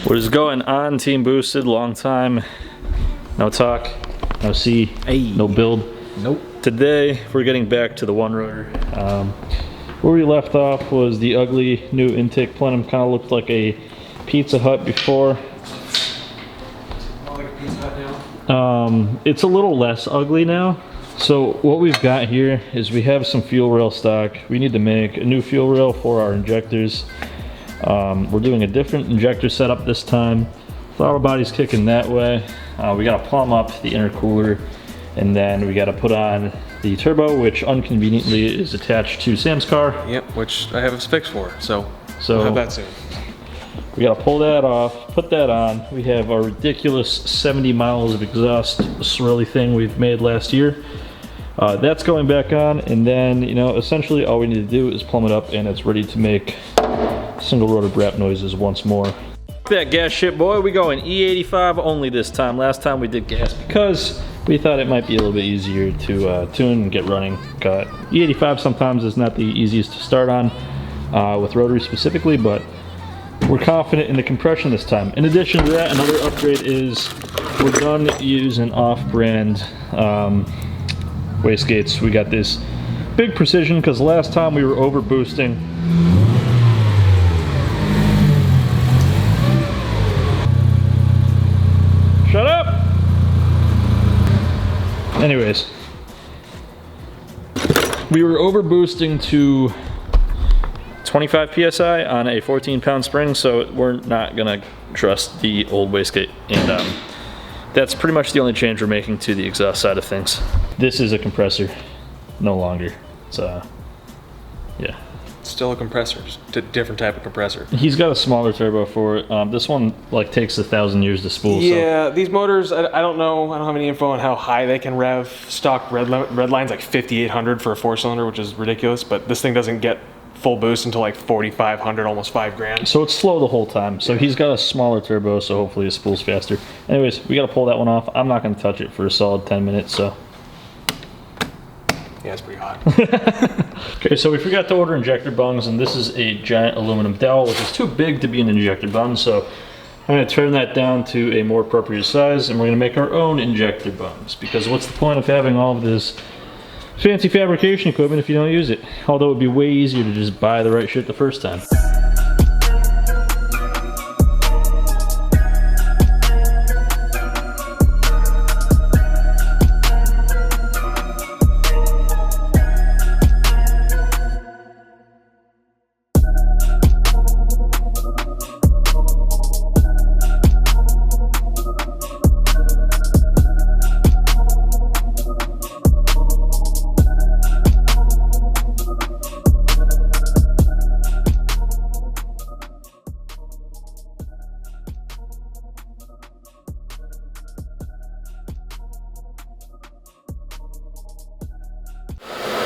What is going on, Team Boosted? Long time. No talk, no see, no build. Nope. Today, we're getting back to the one rotor. Where we left off was the ugly new intake plenum. Kind of looked like a Pizza Hut before. More like a Pizza Hut now? It's a little less ugly now. So what we've got here is we have some fuel rail stock. We need to make a new fuel rail for our injectors. We're doing a different injector setup this time. Throttle body's kicking that way. We gotta plumb up the intercooler, and then we gotta put on the turbo, which unconveniently is attached to Sam's car. Yep, which I have a fix for, so we'll have that soon. We gotta pull that off, put that on. We have our ridiculous 70 miles of exhaust swirly thing we've made last year. That's going back on, and then, you know, essentially all we need to do is plumb it up and it's ready to make single rotor brap noises once more. That gas shit, boy. We going E85 only this time. Last time we did gas because we thought it might be a little bit easier to tune and get running. E85 sometimes is not the easiest to start on with rotary specifically, but we're confident in the compression this time. In addition to that, another upgrade is we're done using off-brand Wastegates. We got this big precision because last time we were over boosting. Shut up! Anyways, we were over boosting to 25 psi on a 14-pound spring, so we're not gonna trust the old wastegate, and that's pretty much the only change we're making to the exhaust side of things. This is a compressor, no longer. It's yeah. Still a compressor, just a different type of compressor. He's got a smaller turbo for it. This one like takes 1,000 years to spool. Yeah, so these motors, I don't know, I don't have any info on how high they can rev. Stock red line's like 5,800 for a 4-cylinder, which is ridiculous, but this thing doesn't get full boost until like 4,500, almost 5 grand. So it's slow the whole time. So he's got a smaller turbo, so hopefully it spools faster. Anyways, we gotta pull that one off. I'm not gonna touch it for a solid 10 minutes, so. Yeah, it's pretty hot. Okay, so we forgot to order injector bongs, and this is a giant aluminum dowel, which is too big to be an injector bung, so I'm gonna turn that down to a more appropriate size, and we're gonna make our own injector bungs, because what's the point of having all of this fancy fabrication equipment if you don't use it? Although it would be way easier to just buy the right shit the first time.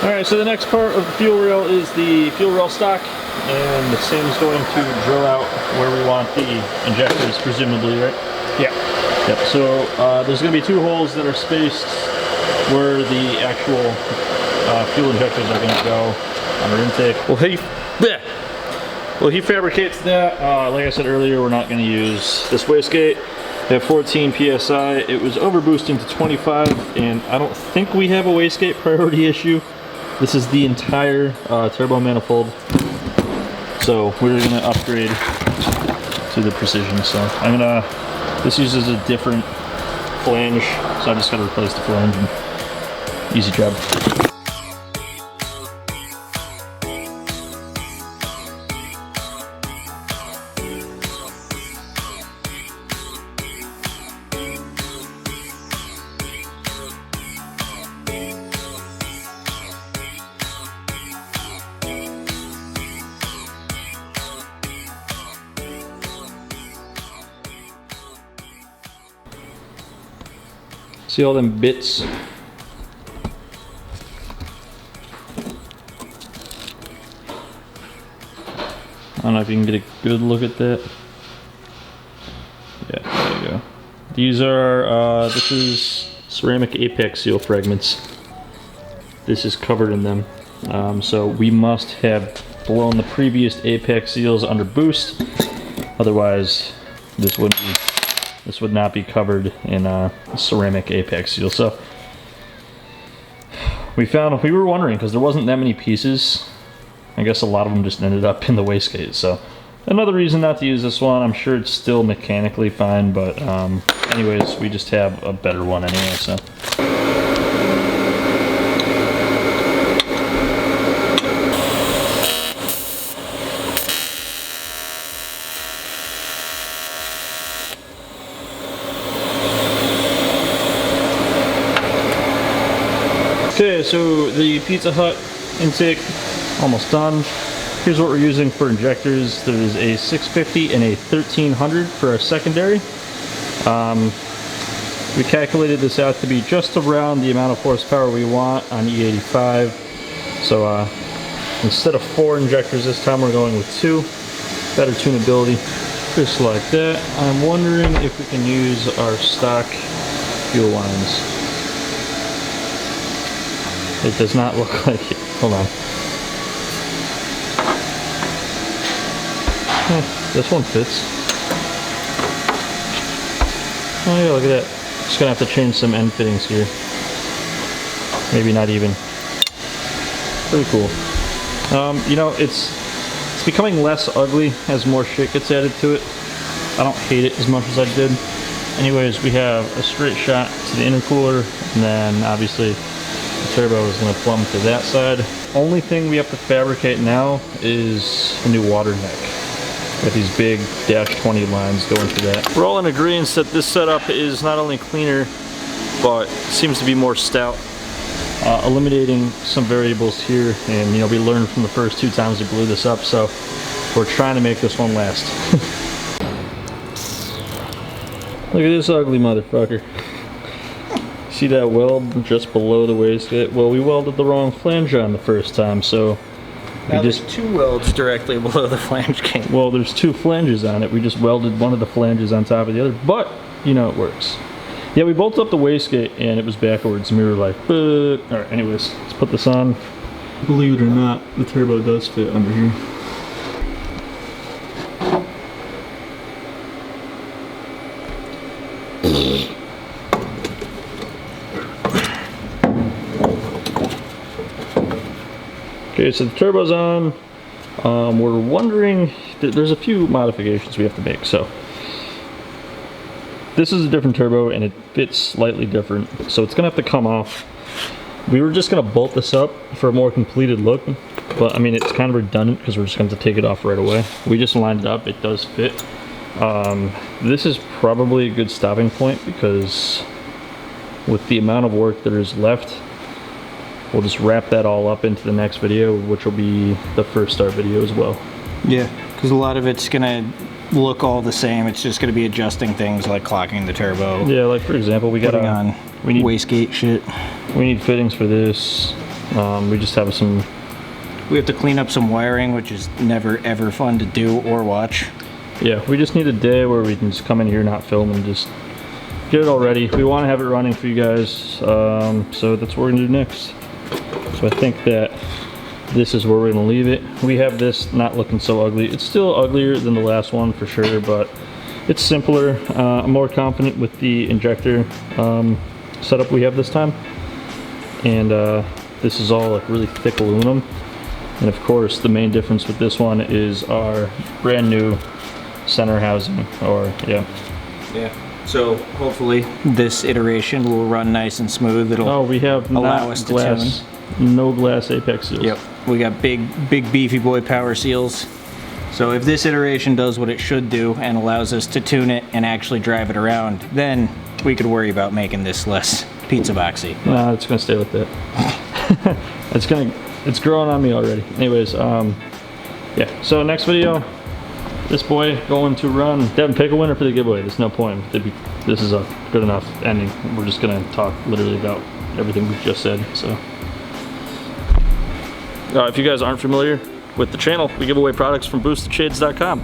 Alright, so the next part of the fuel rail is the fuel rail stock, and Sam's going to drill out where we want the injectors, presumably, right? Yeah. Yep, so there's going to be 2 holes that are spaced where the actual fuel injectors are going to go on our intake. Well, he fabricates that. Like I said earlier, we're not going to use this wastegate. At 14 psi, it was over boosting to 25, and I don't think we have a wastegate priority issue. This is the entire turbo manifold, so we're gonna upgrade to the precision. So I'm gonna, this uses a different flange, so I just gotta replace the flange, and easy job. See all them bits? I don't know if you can get a good look at that. Yeah, there you go. These are, this is ceramic apex seal fragments. This is covered in them. So we must have blown the previous apex seals under boost. Otherwise, this would not be covered in ceramic apex seal. So we were wondering, because there wasn't that many pieces. I guess a lot of them just ended up in the wastegate. So another reason not to use this one. I'm sure it's still mechanically fine, but anyways, we just have a better one anyway. So. Okay, so the Pizza Hut intake almost done. Here's what we're using for injectors. There's a 650 and a 1300 for our secondary. We calculated this out to be just around the amount of horsepower we want on E85. So instead of 4 injectors this time, we're going with 2. Better tunability, just like that. I'm wondering if we can use our stock fuel lines. It does not look like it. Hold on. This one fits. Oh yeah, look at that. Just gonna have to change some end fittings here. Maybe not even. Pretty cool. You know, it's becoming less ugly as more shit gets added to it. I don't hate it as much as I did. Anyways, we have a straight shot to the intercooler, and then obviously the turbo is going to plumb to that side. Only thing we have to fabricate now is a new water neck. Got these big -20 lines going through that. We're all in agreement that this setup is not only cleaner, but seems to be more stout. Eliminating some variables here, and you know, we learned from the first 2 times we blew this up, so we're trying to make this one last. Look at this ugly motherfucker. See that weld just below the wastegate? Well, we welded the wrong flange on the first time, so now there's 2 welds directly below the flange gate. Well, there's 2 flanges on it. We just welded one of the flanges on top of the other, but you know, it works. Yeah, we bolted up the wastegate and it was backwards, and we were like, alright, anyways, let's put this on. Believe it or not, the turbo does fit under here. Okay, so the turbo's on. We're wondering, there's a few modifications we have to make. So this is a different turbo and it fits slightly different, so it's gonna have to come off. We were just gonna bolt this up for a more completed look, but I mean, it's kind of redundant because we're just going to take it off right away. We just lined it up, it does fit. This is probably a good stopping point, because with the amount of work that is left, we'll just wrap that all up into the next video, which will be the first start video as well. Yeah, because a lot of it's gonna look all the same. It's just gonna be adjusting things like clocking the turbo. Yeah, like for example, we got on wastegate shit. We need fittings for this. We just have some. We have to clean up some wiring, which is never ever fun to do or watch. Yeah, we just need a day where we can just come in here, not film, and just get it all ready. We want to have it running for you guys, so that's what we're gonna do next. So I think that this is where we're gonna leave it. We have this not looking so ugly. It's still uglier than the last one for sure, but it's simpler. I'm more confident with the injector setup we have this time. And this is all like really thick aluminum. And of course, the main difference with this one is our brand new center housing, or yeah. So hopefully this iteration will run nice and smooth. It'll we have allow us to glass, no glass apex seals. Yep, we got big beefy boy power seals. So if this iteration does what it should do and allows us to tune it and actually drive it around, then we could worry about making this less pizza boxy. Nah, it's gonna stay like that. It's growing on me already. Anyways, yeah. So next video, this boy going to run. Devin, pick a winner for the giveaway. There's no point. This is a good enough ending. We're just gonna talk literally about everything we've just said. So, if you guys aren't familiar with the channel, we give away products from BoostedShades.com,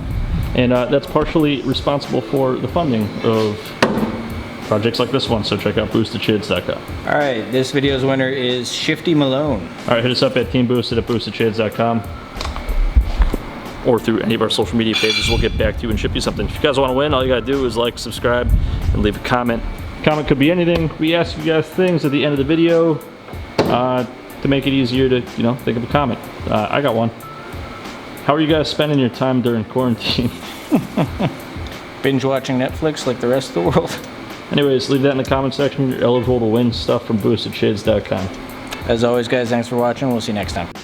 and that's partially responsible for the funding of projects like this one. So check out BoostedShades.com. All right, this video's winner is Shifty Malone. All right, hit us up at Teamboosted at BoostedShades.com. or through any of our social media pages. We'll get back to you and ship you something. If you guys want to win, all you gotta do is like, subscribe, and leave a comment. Comment could be anything. We ask you guys things at the end of the video to make it easier to, you know, think of a comment. I got one. How are you guys spending your time during quarantine? Binge watching Netflix like the rest of the world. Anyways, leave that in the comment section. You're eligible to win stuff from boostedshades.com. As always, guys, thanks for watching. We'll see you next time.